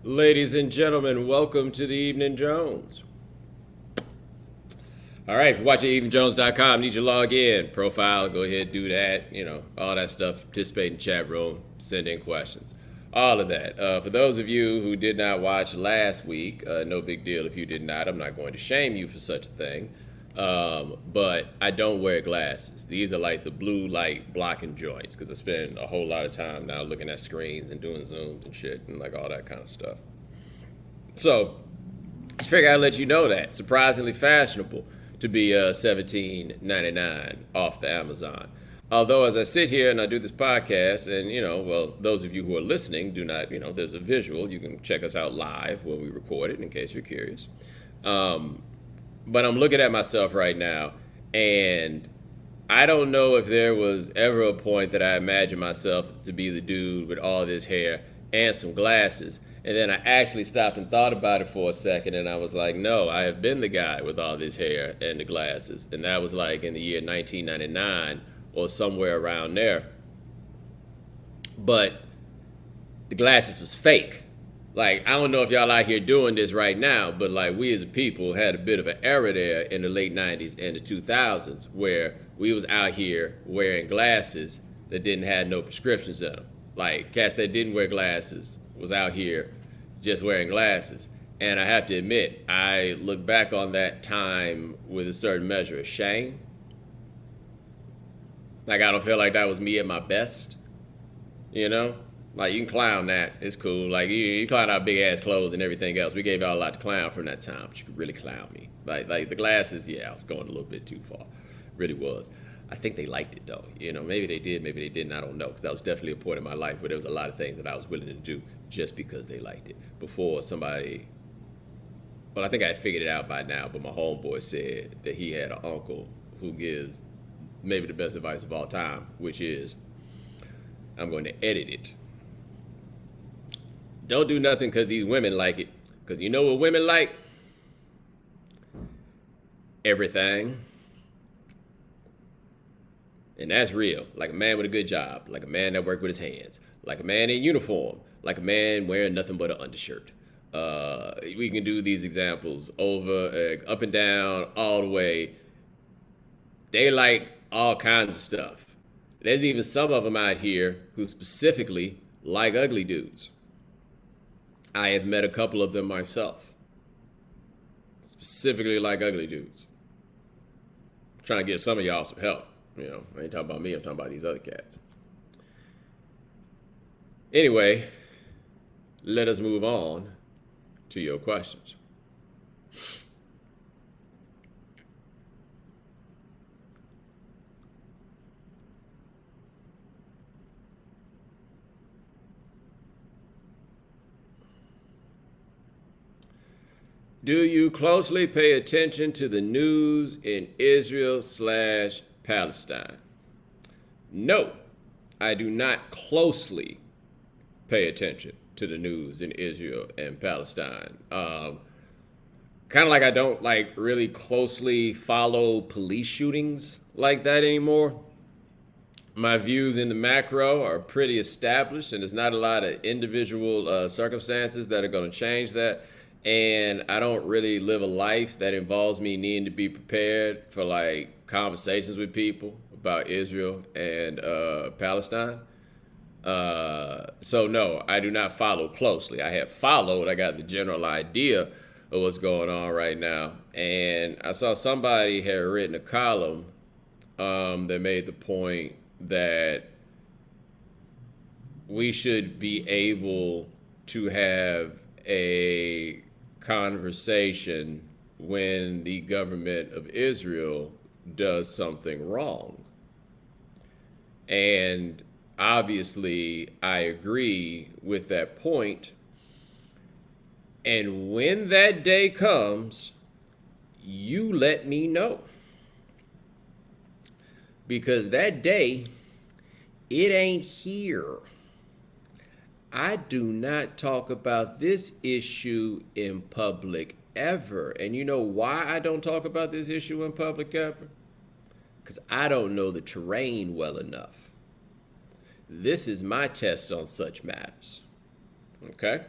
Ladies and gentlemen, welcome to the Evening Jones. All right, if you're watching eveningjones.com, need you to log in, profile, go ahead, do that, all that stuff, participate in the chat room, send in questions, all of that. For those of you who did not watch last week, no big deal if you did not. I'm not going to shame you for such a thing, but I don't wear glasses. These are like the blue light blocking joints because I spend a whole lot of time now looking at screens and doing Zooms and shit and like all that kind of stuff. So I figured I'd let you know that. Surprisingly fashionable to be $17.99 off the Amazon. Although as I sit here and I do this podcast, and those of you who are listening do not, there's a visual. You can check us out live when we record it in case you're curious. But I'm looking at myself right now, and I don't know if there was ever a point that I imagined myself to be the dude with all this hair and some glasses. And then I actually stopped and thought about it for a second, and I was like, no, I have been the guy with all this hair and the glasses. And that was like in the year 1999 or somewhere around there. But the glasses was fake. Like, I don't know if y'all out here doing this right now, but like we as a people had a bit of an era there in the late 90s and the 2000s where we was out here wearing glasses that didn't have no prescriptions in them. Like, cats that didn't wear glasses was out here just wearing glasses. And I have to admit, I look back on that time with a certain measure of shame. Like, I don't feel like that was me at my best, Like, you can clown that. It's cool. Like, you clown out big-ass clothes and everything else. We gave y'all a lot to clown from that time, but you could really clown me. Like the glasses, yeah, I was going a little bit too far. Really was. I think they liked it, though. Maybe they did, maybe they didn't. I don't know, because that was definitely a point in my life where there was a lot of things that I was willing to do just because they liked it. Before somebody, well, I think I figured it out by now, but my homeboy said that he had an uncle who gives maybe the best advice of all time, which is, I'm going to edit it. Don't do nothing because these women like it. Because you know what women like? Everything. And that's real. Like a man with a good job. Like a man that worked with his hands. Like a man in uniform. Like a man wearing nothing but an undershirt. We can do these examples over, up and down, all the way. They like all kinds of stuff. There's even some of them out here who specifically like ugly dudes. I have met a couple of them myself. Specifically like ugly dudes. I'm trying to give some of y'all some help. I ain't talking about me, I'm talking about these other cats. Anyway, let us move on to your questions. Do you closely pay attention to the news in Israel/Palestine? No, I do not closely pay attention to the news in Israel and Palestine. Kind of like I don't really closely follow police shootings like that anymore. My views in the macro are pretty established, and there's not a lot of individual circumstances that are going to change that. And I don't really live a life that involves me needing to be prepared for conversations with people about Israel and Palestine. So no, I do not follow closely. I have followed. I got the general idea of what's going on right now. And I saw somebody had written a column that made the point that we should be able to have a conversation when the government of Israel does something wrong. And obviously, I agree with that point. And when that day comes, you let me know. Because that day, it ain't here. I do not talk about this issue in public ever. And you know why I don't talk about this issue in public ever? Because I don't know the terrain well enough. This is my test on such matters. Okay?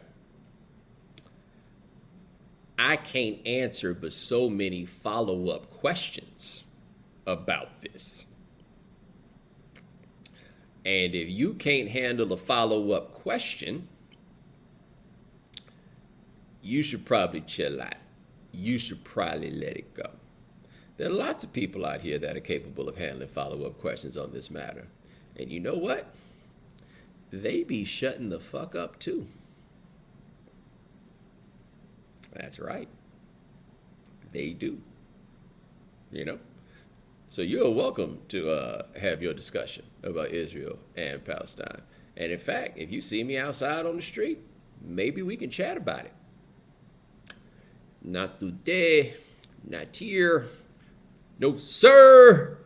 I can't answer but so many follow-up questions about this. And if you can't handle a follow-up question, you should probably chill out. You should probably let it go. There are lots of people out here that are capable of handling follow-up questions on this matter. And you know what? They be shutting the fuck up too. That's right. They do. You know? So you're welcome to have your discussion about Israel and Palestine. And in fact, if you see me outside on the street, maybe we can chat about it. Not today, not here. No, sir,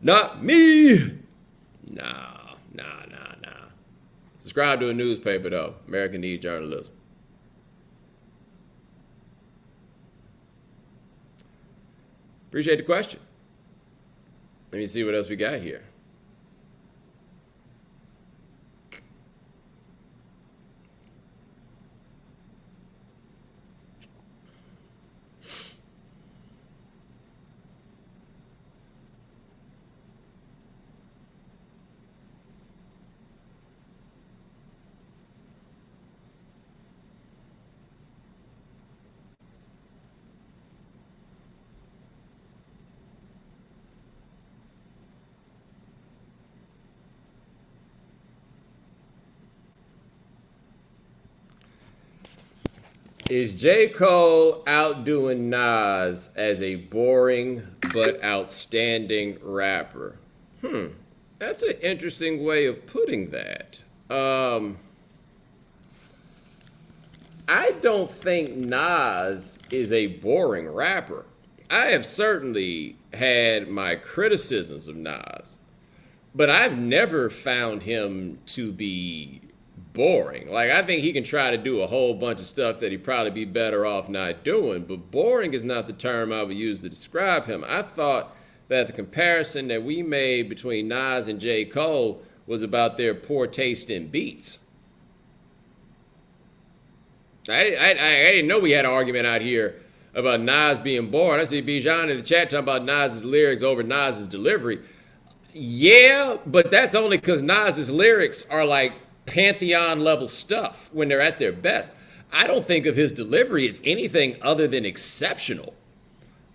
not me. Nah. Subscribe to a newspaper, though. America needs journalism. Appreciate the question. Let me see what else we got here. Is J. Cole outdoing Nas as a boring but outstanding rapper? That's an interesting way of putting that. I don't think Nas is a boring rapper. I have certainly had my criticisms of Nas, but I've never found him to be boring. Like, I think he can try to do a whole bunch of stuff that he'd probably be better off not doing, but boring is not the term I would use to describe him. I thought that the comparison that we made between Nas and J. Cole was about their poor taste in beats. I didn't know we had an argument out here about Nas being boring. I see Bijan in the chat talking about Nas's lyrics over Nas's delivery. Yeah, but that's only because Nas's lyrics are like Pantheon level stuff when they're at their best. I don't think of his delivery as anything other than exceptional.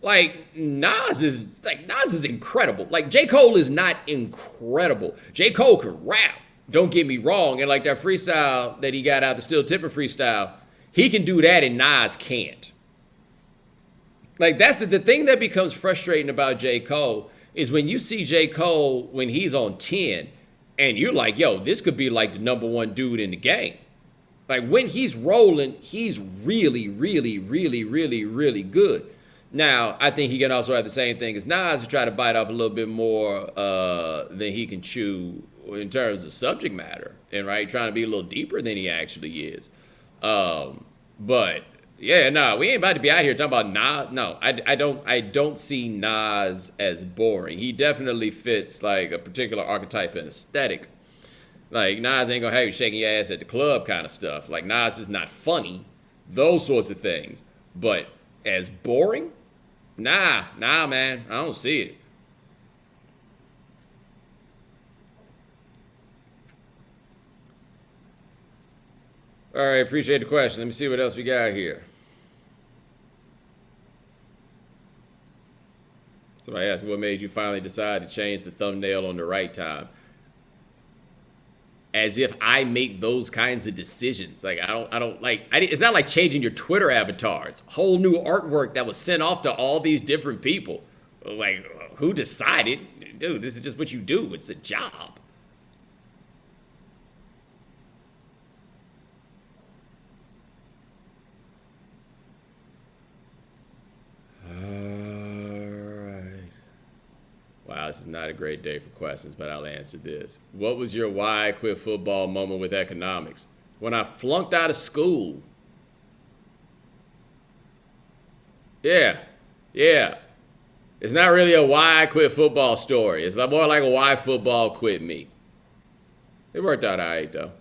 Like, Nas is incredible. Like, J. Cole is not incredible. J. Cole can rap, don't get me wrong. And like that freestyle that he got out, the Still Tippin' freestyle, he can do that and Nas can't. Like, that's the thing that becomes frustrating about J. Cole is when you see J. Cole when he's on 10 and you're like, yo, this could be like the number one dude in the game. Like, when he's rolling, he's really, really, really, really, really good. Now, I think he can also have the same thing as Nas to try to bite off a little bit more than he can chew in terms of subject matter, and right, trying to be a little deeper than he actually is. But yeah, no, we ain't about to be out here talking about Nas. No, I don't see Nas as boring. He definitely fits like a particular archetype and aesthetic. Like, Nas ain't gonna have you shaking your ass at the club kind of stuff. Like, Nas is not funny, those sorts of things. But as boring? Nah, man, I don't see it. All right, appreciate the question. Let me see what else we got here. Somebody asked me what made you finally decide to change the thumbnail on the right time. As if I make those kinds of decisions. Like, it's not like changing your Twitter avatar. It's whole new artwork that was sent off to all these different people. Like, who decided? Dude, this is just what you do. It's a job. Wow, this is not a great day for questions, but I'll answer this. What was your why I quit football moment with economics? When I flunked out of school. Yeah. It's not really a why I quit football story. It's more like a why football quit me. It worked out all right, though.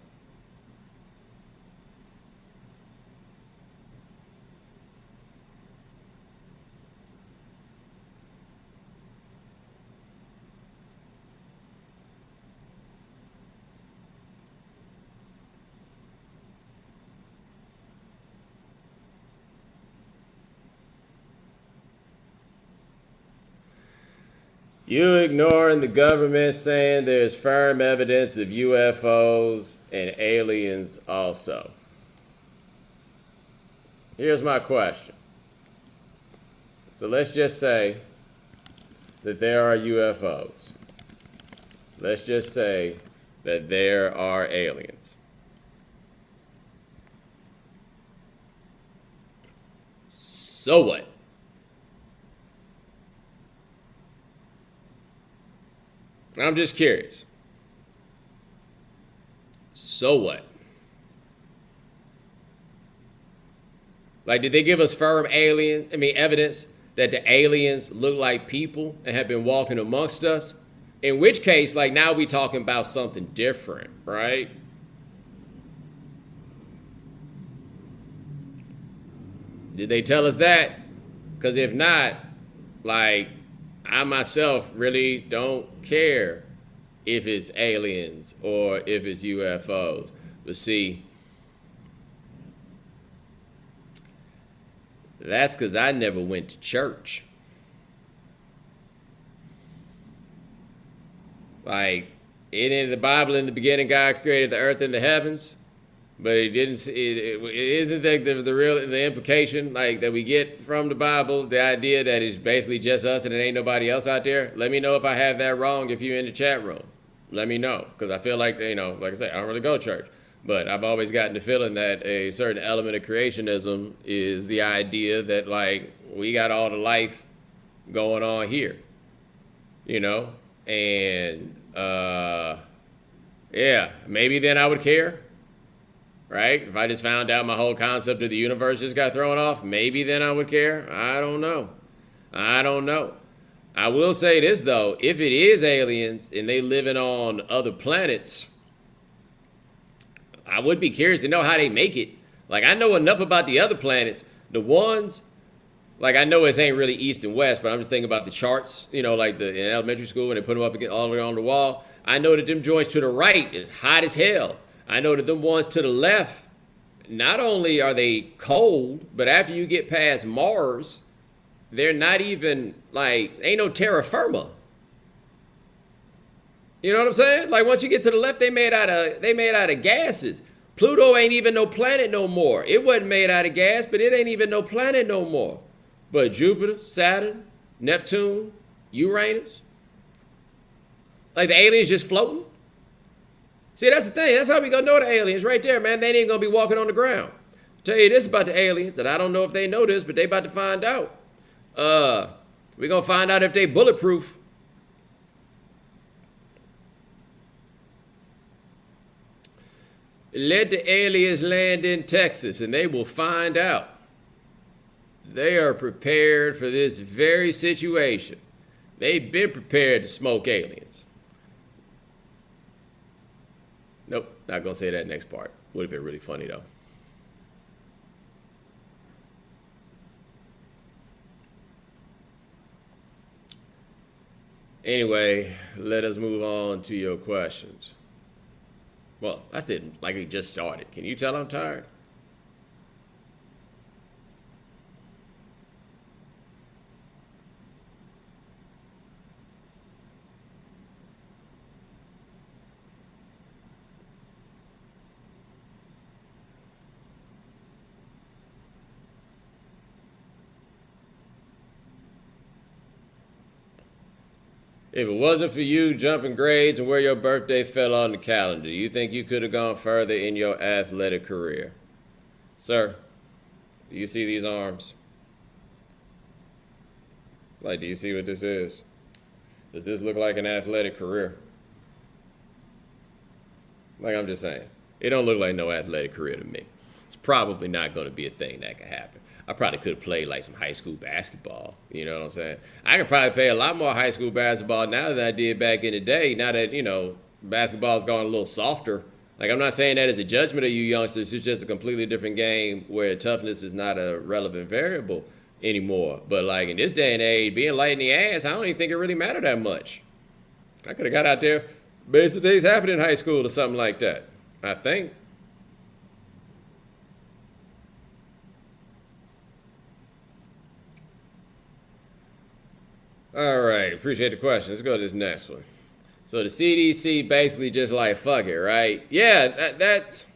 You ignoring the government saying there's firm evidence of UFOs and aliens also. Here's my question. So let's just say that there are UFOs. Let's just say that there are aliens. So what? I'm just curious. So what? Like, did they give us firm evidence that the aliens look like people and have been walking amongst us? In which case, like, now we talking about something different, right? Did they tell us that? Because if not, like, I myself really don't care if it's aliens or if it's UFOs. But see, that's because I never went to church. Like, in the Bible, in the beginning, God created the earth and the heavens. But it didn't. It isn't that the implication like that we get from the Bible, the idea that it's basically just us and it ain't nobody else out there. Let me know if I have that wrong. If you're in the chat room, let me know, because I feel like, like I said, I don't really go to church, but I've always gotten the feeling that a certain element of creationism is the idea that like we got all the life going on here, and yeah, maybe then I would care. Right? If I just found out my whole concept of the universe just got thrown off, maybe then I would care. I don't know. I will say this, though. If it is aliens and they living on other planets, I would be curious to know how they make it. Like, I know enough about the other planets. The ones, like, I know it ain't really east and west, but I'm just thinking about the charts, like in elementary school when they put them up against, all the way on the wall. I know that them joints to the right is hot as hell. I know that them ones to the left, not only are they cold, but after you get past Mars, they're not even, like, ain't no terra firma. You know what I'm saying? Like, once you get to the left, they made out of gases. Pluto ain't even no planet no more. It wasn't made out of gas, but it ain't even no planet no more. But Jupiter, Saturn, Neptune, Uranus, like the aliens just floating. See, that's the thing. That's how we gonna know the aliens right there, man. They ain't gonna be walking on the ground. I'll tell you this about the aliens, and I don't know if they know this, but they about to find out. We're gonna find out if they bulletproof. Let the aliens land in Texas, and they will find out. They are prepared for this very situation. They've been prepared to smoke aliens. Nope, not gonna say that next part. Would have been really funny though. Anyway, let us move on to your questions. Well, I said like we just started. Can you tell I'm tired? If it wasn't for you jumping grades and where your birthday fell on the calendar, do you think you could have gone further in your athletic career? Sir, do you see these arms? Like, do you see what this is? Does this look like an athletic career? Like, I'm just saying, it don't look like no athletic career to me. It's probably not going to be a thing that could happen. I probably could have played like some high school basketball. You know what I'm saying? I could probably play a lot more high school basketball now than I did back in the day. Now that, basketball's gone a little softer. Like, I'm not saying that as a judgment of you youngsters. It's just a completely different game where toughness is not a relevant variable anymore. But like in this day and age, being light in the ass, I don't even think it really mattered that much. I could have got out there, basic things happened in high school or something like that, I think. All right, appreciate the question. Let's go to this next one. So the CDC basically just like, fuck it, right? Yeah, that's...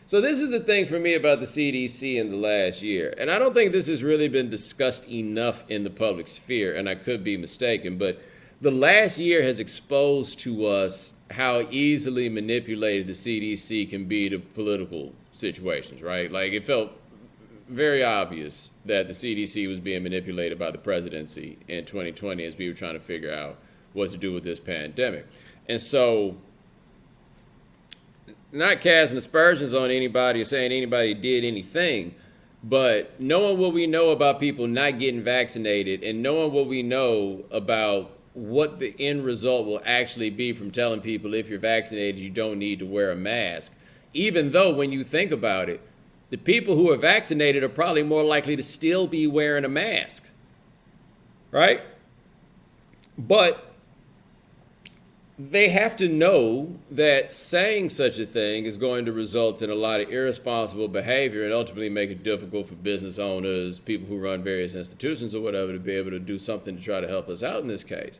So this is the thing for me about the CDC in the last year. And I don't think this has really been discussed enough in the public sphere, and I could be mistaken, but the last year has exposed to us how easily manipulated the CDC can be to political situations, right? Like, it felt very obvious that the CDC was being manipulated by the presidency in 2020 as we were trying to figure out what to do with this pandemic. And so, not casting aspersions on anybody or saying anybody did anything, but knowing what we know about people not getting vaccinated and knowing what we know about what the end result will actually be from telling people if you're vaccinated, you don't need to wear a mask, even though when you think about it, the people who are vaccinated are probably more likely to still be wearing a mask, right? But they have to know that saying such a thing is going to result in a lot of irresponsible behavior and ultimately make it difficult for business owners, people who run various institutions or whatever, to be able to do something to try to help us out in this case.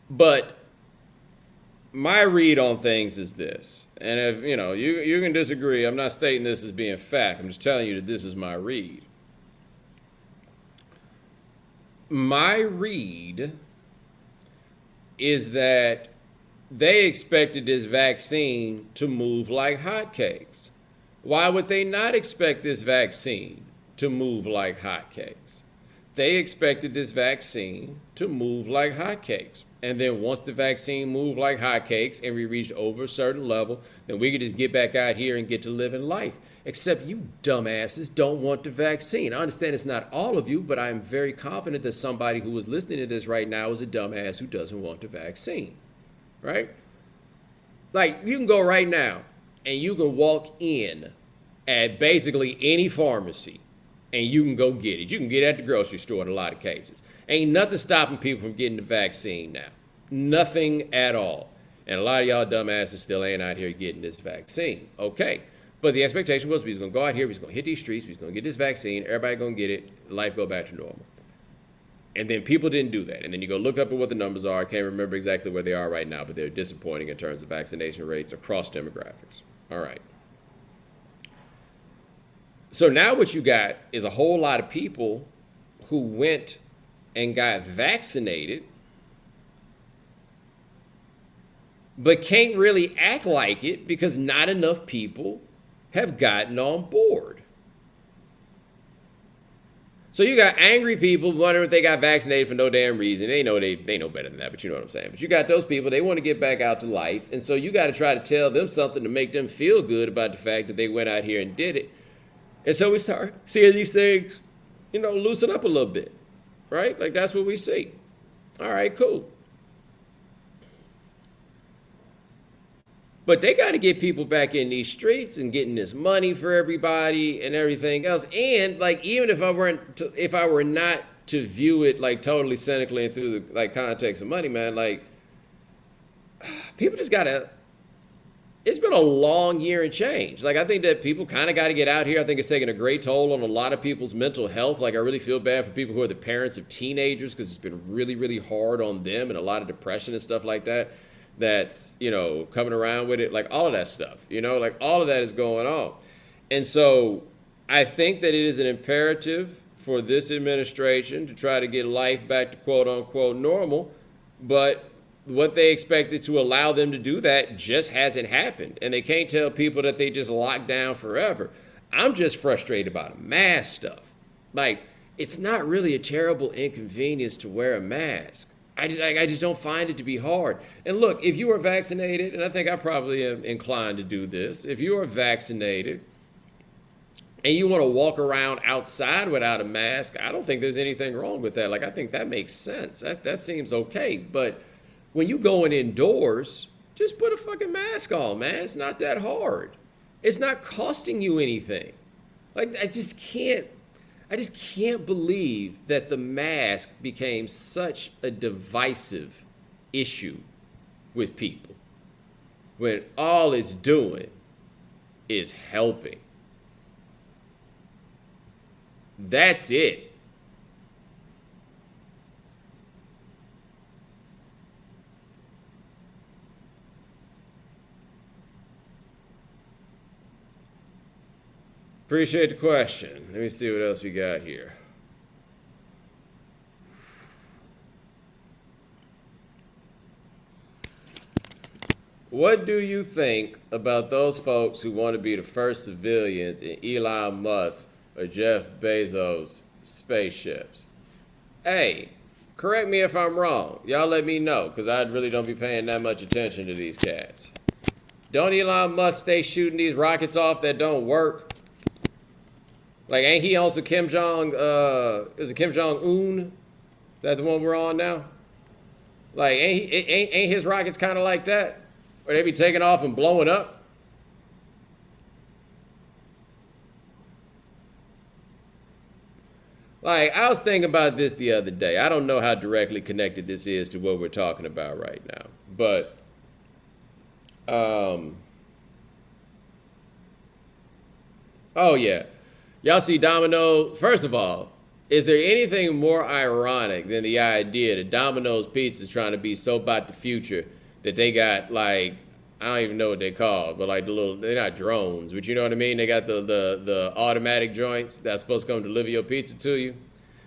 But my read on things is this, and if you can disagree, I'm not stating this as being fact, I'm just telling you that this is my read. My read is that they expected this vaccine to move like hotcakes. Why would they not expect this vaccine to move like hotcakes? They expected this vaccine to move like hotcakes. And then once the vaccine moved like hotcakes and we reached over a certain level, then we could just get back out here and get to living life. Except you dumbasses don't want the vaccine. I understand it's not all of you, but I'm very confident that somebody who is listening to this right now is a dumbass who doesn't want the vaccine. Right? Like, you can go right now and you can walk in at basically any pharmacy and you can go get it. You can get it at the grocery store in a lot of cases. Ain't nothing stopping people from getting the vaccine now. Nothing at all. And a lot of y'all dumbasses still ain't out here getting this vaccine. Okay. But the expectation was we was going to go out here, we was going to hit these streets, we was going to get this vaccine, everybody going to get it, life go back to normal. And then people didn't do that. And then you go look up at what the numbers are. I can't remember exactly where they are right now, but they're disappointing in terms of vaccination rates across demographics. All right. So now what you got is a whole lot of people who went and got vaccinated, but can't really act like it because not enough people have gotten on board. So you got angry people wondering if they got vaccinated for no damn reason. They know better than that, but you know what I'm saying. But you got those people, they want to get back out to life. And so you got to try to tell them something to make them feel good about the fact that they went out here and did it. And so we start seeing these things, loosen up a little bit, right? Like, that's what we see. All right, cool. But they got to get people back in these streets and getting this money for everybody and everything else. And like, even if I were not to view it like totally cynically and through the like context of money, man, like people just gotta. It's been a long year and change. Like, I think that people kind of got to get out here. I think it's taking a great toll on a lot of people's mental health. Like, I really feel bad for people who are the parents of teenagers because it's been really, really hard on them and a lot of depression and stuff like that. That's, coming around with it, like all of that stuff, like all of that is going on. And so I think that it is an imperative for this administration to try to get life back to quote unquote normal. But what they expected to allow them to do that just hasn't happened. And they can't tell people that they just locked down forever. I'm just frustrated about the mask stuff. Like, it's not really a terrible inconvenience to wear a mask. I just don't find it to be hard. And look, if you are vaccinated, and I think I probably am inclined to do this, if you are vaccinated and you want to walk around outside without a mask, I don't think there's anything wrong with that. Like, I think that makes sense. That seems okay. But when you going indoors, just put a fucking mask on, man. It's not that hard. It's not costing you anything. Like, I just can't believe that the mask became such a divisive issue with people when all it's doing is helping. That's it. Appreciate the question. Let me see what else we got here. What do you think about those folks who want to be the first civilians in Elon Musk or Jeff Bezos' spaceships? Hey, correct me if I'm wrong. Y'all let me know, because I really don't be paying that much attention to these cats. Don't Elon Musk stay shooting these rockets off that don't work? Like, ain't he also Kim Jong, is it Kim Jong-un? Is that the one we're on now? Like, ain't his rockets kind of like that? Where they be taking off and blowing up? Like, I was thinking about this the other day. I don't know how directly connected this is to what we're talking about right now. But, oh yeah. Y'all see Domino. First of all, is there anything more ironic than the idea that Domino's Pizza is trying to be so about the future that they got, like, I don't even know what they call, but like the little, they're not drones, but you know what I mean? They got the automatic joints that's supposed to come deliver your pizza to you.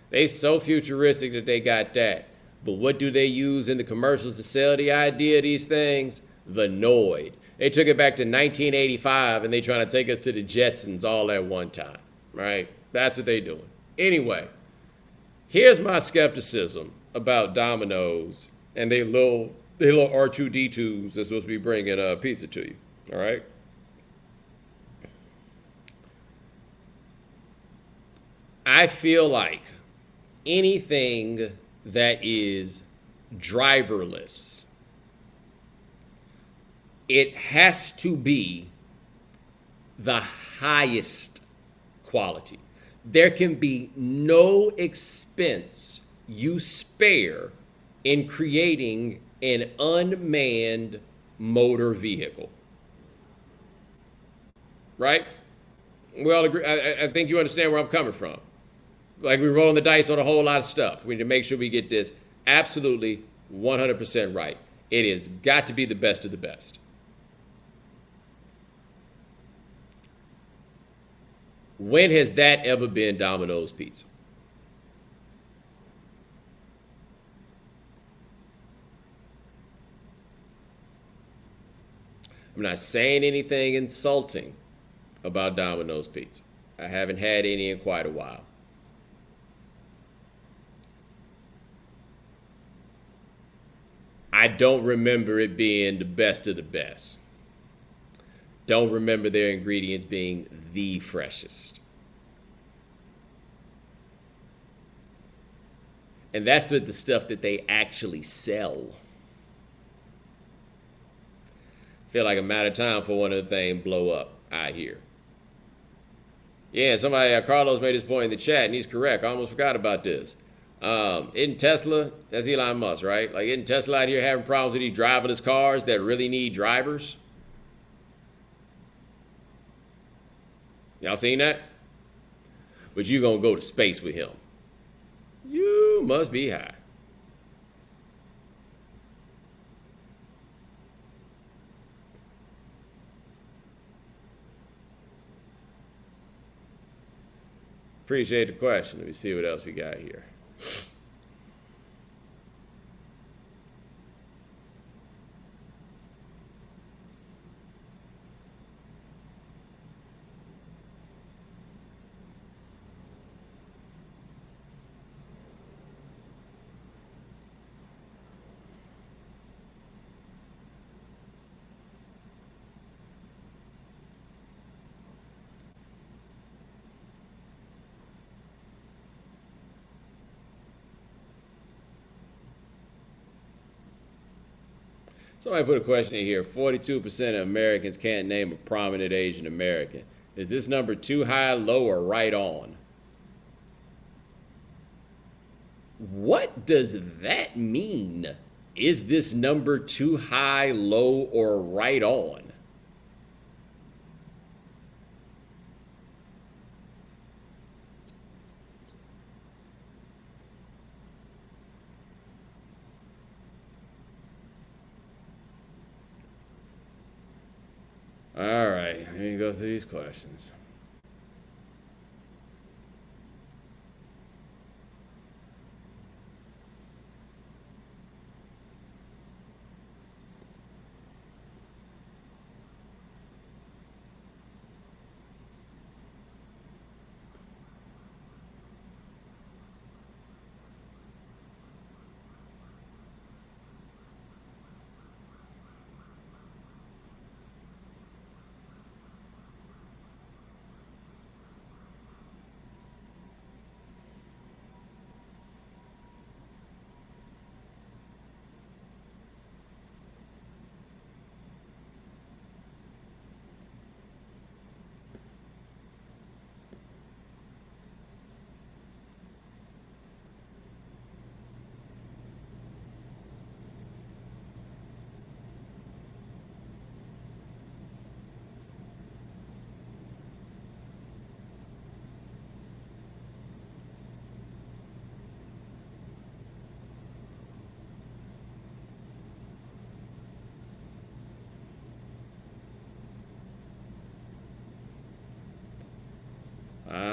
They so futuristic that they got that. But what do they use in the commercials to sell the idea of these things? The Noid. They took it back to 1985 and they trying to take us to the Jetsons all at one time, right? That's what they doing. Anyway, here's my skepticism about Domino's and they little R2D2s that's supposed to be bringing pizza to you, all right? I feel like anything that is driverless, it has to be the highest quality. There can be no expense you spare in creating an unmanned motor vehicle. Right? We all agree. I think you understand where I'm coming from. Like, we're rolling the dice on a whole lot of stuff. We need to make sure we get this absolutely 100% right. It has got to be the best of the best. When has that ever been Domino's Pizza? I'm not saying anything insulting about Domino's Pizza. I haven't had any in quite a while. I don't remember it being the best of the best. Don't remember their ingredients being the freshest. And that's with the stuff that they actually sell. Feel like a matter of time for one of the things blow up out here. Yeah, somebody, Carlos made this point in the chat, and he's correct. I almost forgot about this. Isn't Tesla, that's Elon Musk, right? Like, isn't Tesla out here having problems with these driverless cars that really need drivers? Y'all seen that? But you gonna go to space with him. You must be high. Appreciate the question. Let me see what else we got here. Somebody put a question in here. 42% of Americans can't name a prominent Asian American. Is this number too high, low, or right on? What does that mean? Is this number too high, low, or right on? All right, let me go through these questions.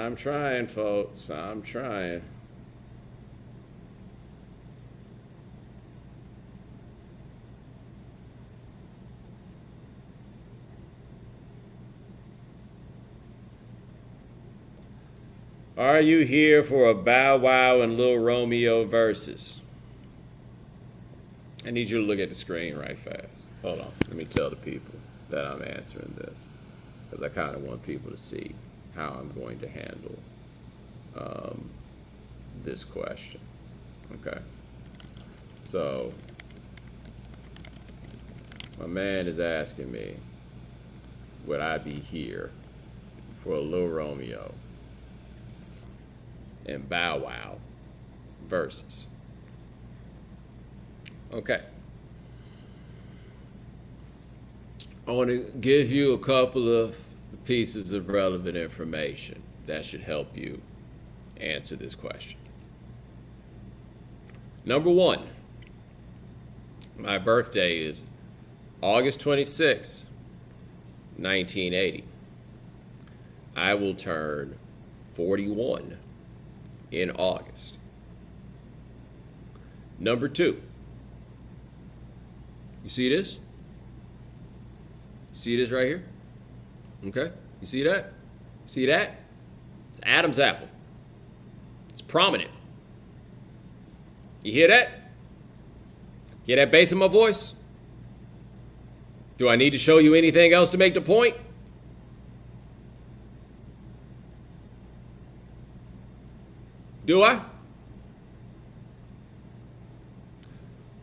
I'm trying, folks. I'm trying. Are you here for a Bow Wow and Lil Romeo versus? I need you to look at the screen right fast. Hold on. Let me tell the people that I'm answering this, because I kind of want people to see how I'm going to handle this question. Okay. So, my man is asking me, would I be here for a Lil Romeo and Bow Wow versus? Okay. I want to give you a couple of pieces of relevant information that should help you answer this question. Number one, my birthday is August 26, 1980. I will turn 41 in August. Number two, you see this? See this right here? Okay, you see that? See that? It's Adam's apple. It's prominent. You hear that? Hear that bass in my voice? Do I need to show you anything else to make the point? Do I?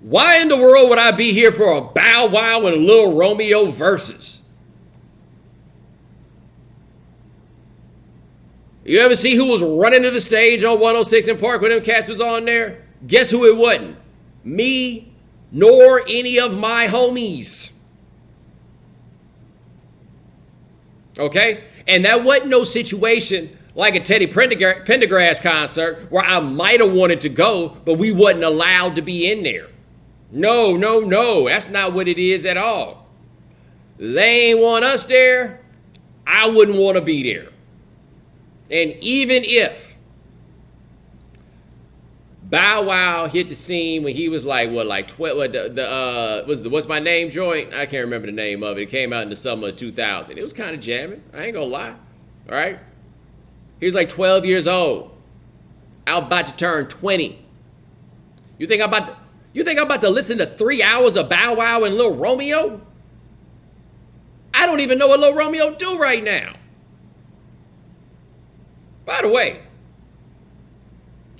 Why in the world would I be here for a Bow Wow and Lil Romeo versus? You ever see who was running to the stage on 106 in Park when them cats was on there? Guess who it wasn't? Me, nor any of my homies. Okay? And that wasn't no situation like a Teddy Pendergrass concert where I might have wanted to go, but we wasn't allowed to be in there. No, no, no. That's not what it is at all. They ain't want us there. I wouldn't want to be there. And even if Bow Wow hit the scene when he was like, what, like 12, was the What's My Name joint? I can't remember the name of it. It came out in the summer of 2000. It was kind of jamming. I ain't gonna lie. All right? He was like 12 years old. I was about to turn 20. You think I'm about to listen to 3 hours of Bow Wow and Lil Romeo? I don't even know what Lil Romeo do right now. By the way,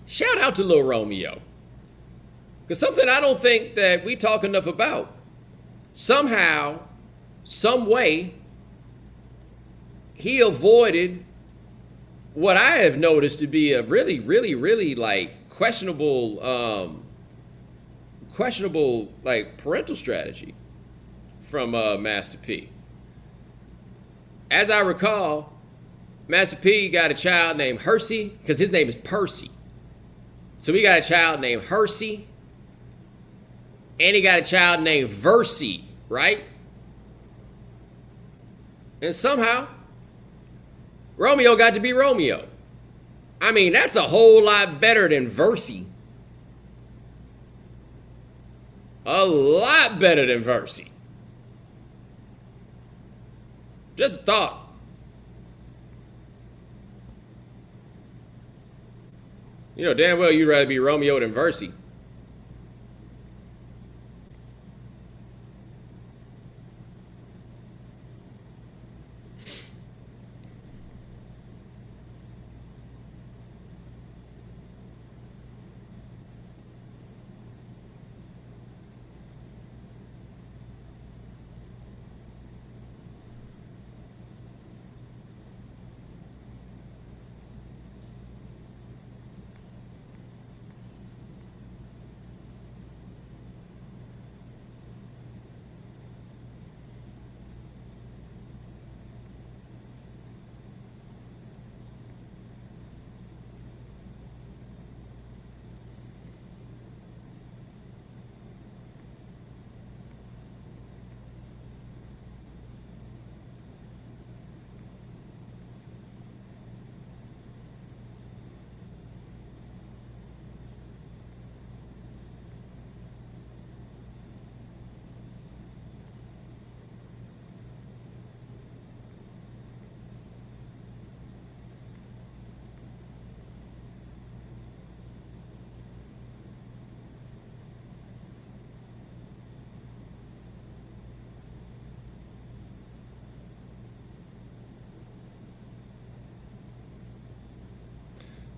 shout out to Lil Romeo. Because something I don't think that we talk enough about. Somehow, some way, he avoided what I have noticed to be a really, really, really like questionable like parental strategy from Master P. As I recall, Master P got a child named Hersey, because his name is Percy. So he got a child named Hersey, and he got a child named Versi, right? And somehow, Romeo got to be Romeo. I mean, that's a whole lot better than Versi. A lot better than Versi. Just a thought. You know damn well you'd rather be Romeo than Versi.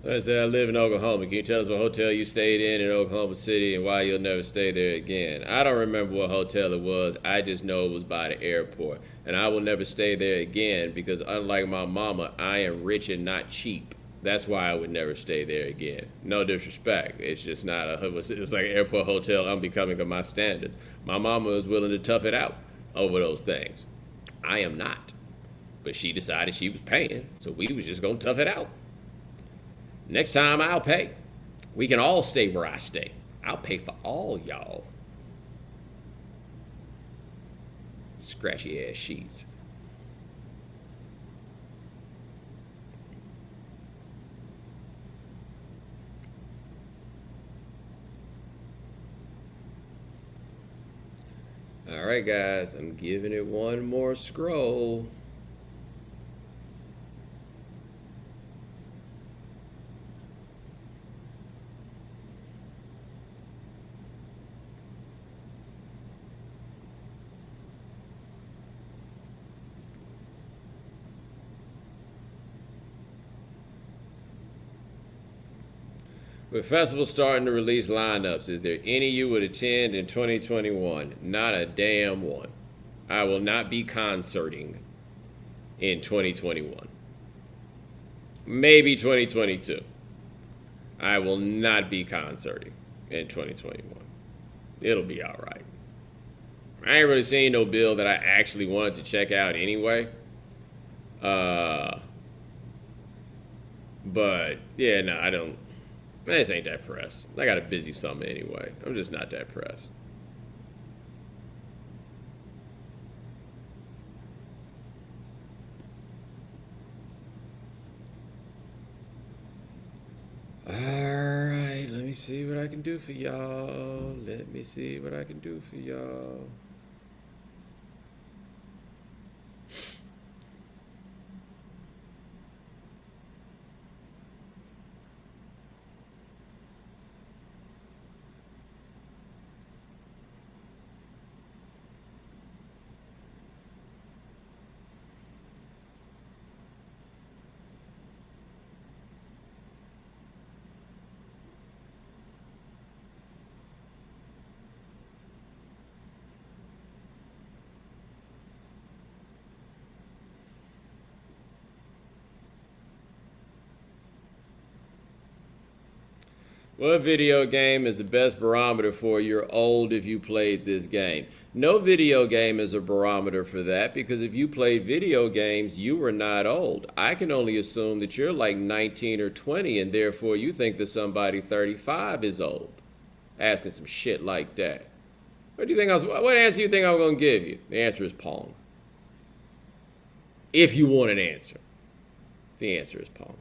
I said, I live in Oklahoma. Can you tell us what hotel you stayed in Oklahoma City and why you'll never stay there again? I don't remember what hotel it was. I just know it was by the airport. And I will never stay there again because, unlike my mama, I am rich and not cheap. That's why I would never stay there again. No disrespect. It's just not it was like an airport hotel unbecoming of my standards. My mama was willing to tough it out over those things. I am not. But she decided she was paying, so we was just going to tough it out. Next time I'll pay. We can all stay where I stay. I'll pay for all y'all. Scratchy ass sheets. All right, guys, I'm giving it one more scroll. With festivals starting to release lineups, is there any you would attend in 2021? Not a damn one. I will not be concerting in 2021. Maybe 2022. I will not be concerting in 2021. It'll be all right. I ain't really seen no bill that I actually wanted to check out anyway. But yeah, no, I don't. I just ain't that pressed. I got a busy summer anyway. I'm just not that pressed. Alright, let me see what I can do for y'all. Let me see what I can do for y'all. What video game is the best barometer for you're old if you played this game? No video game is a barometer for that because if you played video games, you were not old. I can only assume that you're like 19 or 20 and therefore you think that somebody 35 is old. Asking some shit like that. What answer do you think I'm going to give you? The answer is Pong. If you want an answer. The answer is Pong.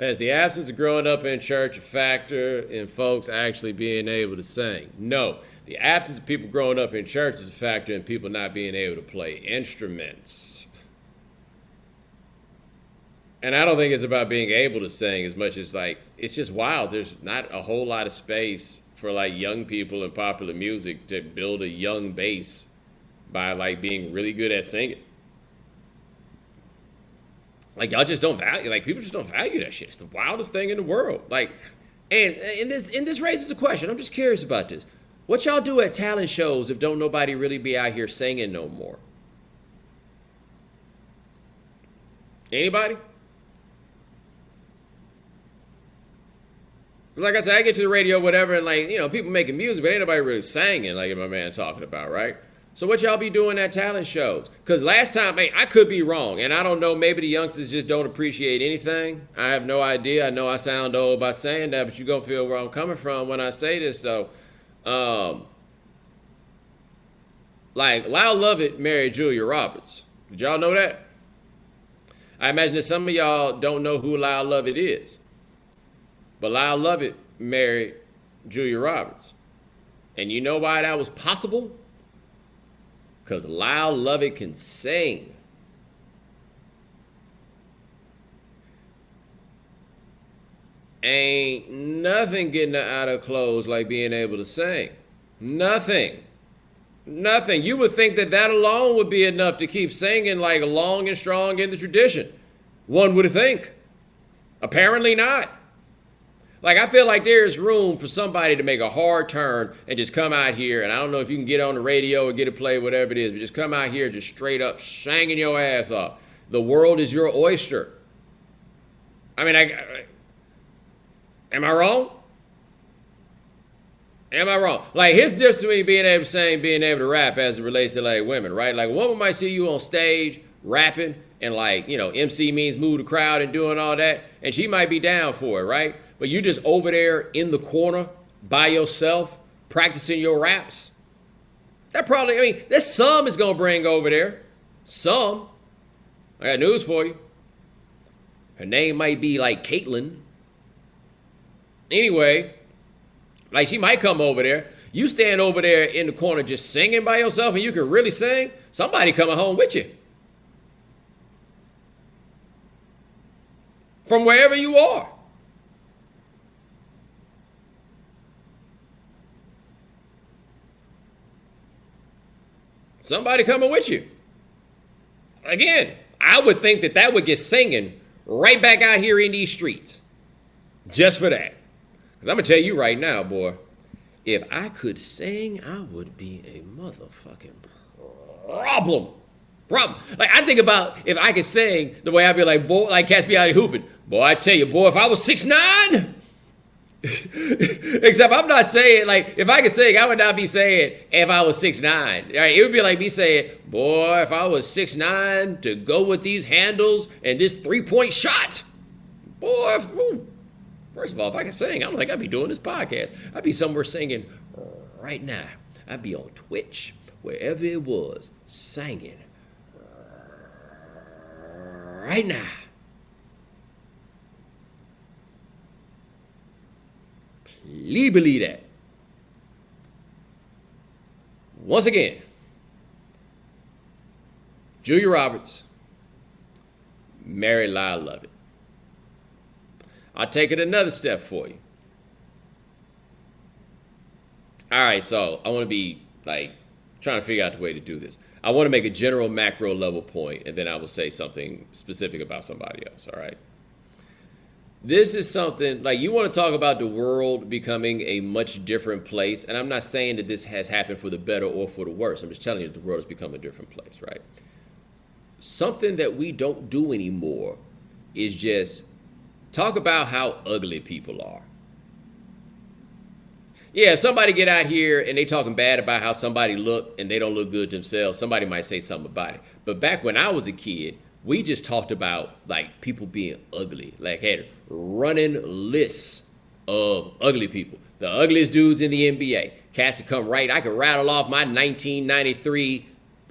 Has the absence of growing up in church a factor in folks actually being able to sing? No. The absence of people growing up in church is a factor in people not being able to play instruments. And I don't think it's about being able to sing as much as like, it's just wild. There's not a whole lot of space for like young people in popular music to build a young base by like being really good at singing. Like y'all just don't value, like people just don't value that shit. It's the wildest thing in the world. Like, and this raises a question. I'm just curious about this. What y'all do at talent shows if don't nobody really be out here singing no more? Anybody? Like I said, I get to the radio, whatever, and like, people making music, but ain't nobody really singing like my man talking about, right? So what y'all be doing at talent shows? Because last time, I could be wrong, and I don't know, maybe the youngsters just don't appreciate anything. I have no idea. I know I sound old by saying that, but you're going to feel where I'm coming from when I say this, though. Like, Lyle Lovett married Julia Roberts. Did y'all know that? I imagine that some of y'all don't know who Lyle Lovett is. But Lyle Lovett married Julia Roberts. And you know why that was possible? Because Lyle Lovett can sing. Ain't nothing getting her out of clothes like being able to sing. Nothing. Nothing. You would think that alone would be enough to keep singing like long and strong in the tradition. One would think. Apparently not. Like, I feel like there's room for somebody to make a hard turn and just come out here, and I don't know if you can get on the radio or get a play, whatever it is, but just come out here just straight up singing your ass off. The world is your oyster. I mean, am I wrong? Am I wrong? Like, here's the difference between being able to sing, being able to rap as it relates to, like, women, right? Like, a woman might see you on stage rapping and, like, MC means move the crowd and doing all that, and she might be down for it, right? But you just over there in the corner by yourself practicing your raps. That probably, there's some it's going to bring over there. Some. I got news for you. Her name might be like Caitlyn. Anyway, like she might come over there. You stand over there in the corner just singing by yourself and you can really sing. Somebody coming home with you. From wherever you are. Somebody coming with you. Again, I would think that would get singing right back out here in these streets. Just for that. Because I'm going to tell you right now, boy, if I could sing, I would be a motherfucking problem. Like, I think about if I could sing the way I'd be like, boy, like cats be out here hooping. Boy, I tell you, boy, if I was 6'9", except I'm not saying, like, if I could sing, I would not be saying if I was 6'9". Right? It would be like me saying, boy, if I was 6'9", to go with these handles and this 3-point shot. Boy, first of all, if I could sing, I'm like, I'd be doing this podcast. I'd be somewhere singing right now. I'd be on Twitch, wherever it was, singing right now. Please believe that. Once again, Julia Roberts married Lyle Lovett. I'll take it another step for you. All right, so I want to be like trying to figure out the way to do this. I want to make a general macro level point, and then I will say something specific about somebody else, all right? This is something, like, you want to talk about the world becoming a much different place, and I'm not saying that this has happened for the better or for the worse. I'm just telling you that the world has become a different place, right? Something that we don't do anymore is just talk about how ugly people are. Yeah, if somebody get out here and they talking bad about how somebody look and they don't look good themselves, somebody might say something about it. But back when I was a kid, we just talked about, like, people being ugly. Like, had running lists of ugly people. The ugliest dudes in the NBA. Cats would come right. I could rattle off my 1993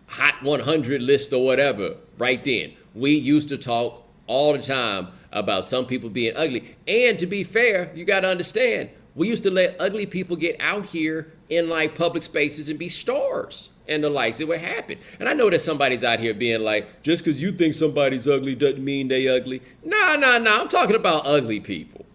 Hot 100 list or whatever right then. We used to talk all the time about some people being ugly. And to be fair, you got to understand, we used to let ugly people get out here in, like, public spaces and be stars and the likes. It would happen. And I know that somebody's out here being like, just because you think somebody's ugly doesn't mean they ugly. No. I'm talking about ugly people.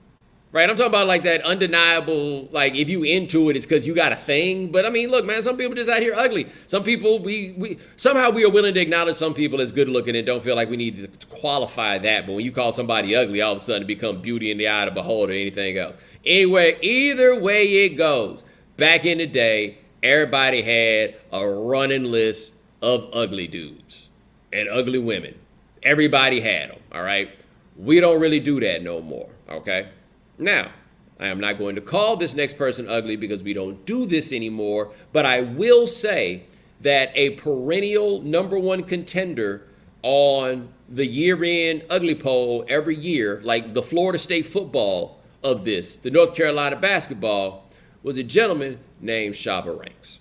Right? I'm talking about, like, that undeniable, like, if you into it, it's because you got a thing. But I mean, look, man, some people just out here ugly. Some people, we somehow we are willing to acknowledge some people as good looking and don't feel like we need to qualify that. But when you call somebody ugly, all of a sudden it becomes beauty in the eye of the beholder or anything else. Anyway, either way it goes, back in the day, everybody had a running list of ugly dudes and ugly women. Everybody had them, all right? We don't really do that no more, okay? Now, I am not going to call this next person ugly because we don't do this anymore, but I will say that a perennial number one contender on the year-end ugly poll every year, like the Florida State football of this, the North Carolina basketball, was a gentleman named Shabba Ranks.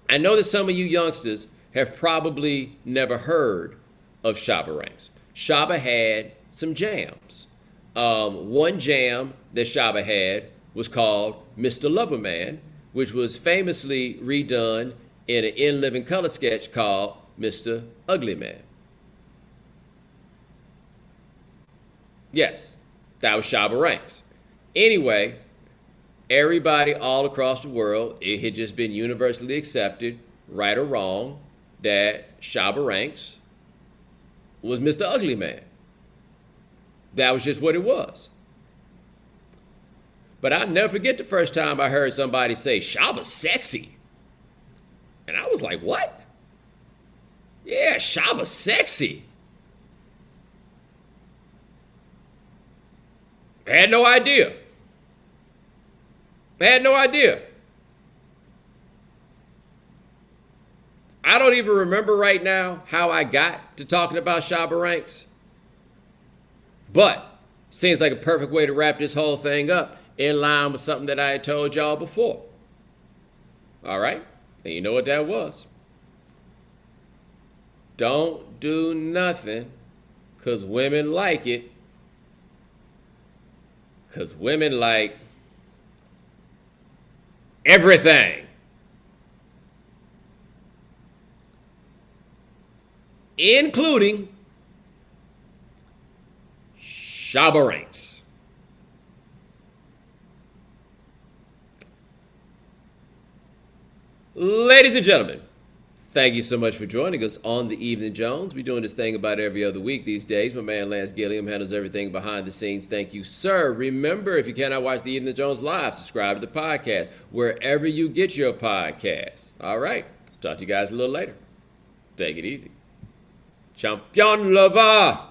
I know that some of you youngsters have probably never heard of Shabba Ranks. Shabba had some jams. One jam that Shabba had was called Mr. Loverman, which was famously redone in an In Living Color sketch called Mr. Ugly Man. Yes, that was Shabba Ranks. Anyway, everybody all across the world, it had just been universally accepted, right or wrong, that Shabba Ranks was Mr. Ugly Man. That was just what it was. But I'll never forget the first time I heard somebody say, Shabba's sexy. And I was like, what? Yeah, Shabba's sexy. I had no idea. I don't even remember right now how I got to talking about Shabba Ranks. But seems like a perfect way to wrap this whole thing up in line with something that I had told y'all before. All right? And you know what that was? Don't do nothing because women like it. Because women like everything. Including Shabba Ranks. Ladies and gentlemen, thank you so much for joining us on the Evening Jones. We're doing this thing about every other week these days. My man Lance Gilliam handles everything behind the scenes. Thank you, sir. Remember, if you cannot watch the Evening Jones live, subscribe to the podcast wherever you get your podcasts. All right. Talk to you guys a little later. Take it easy. Champion lover.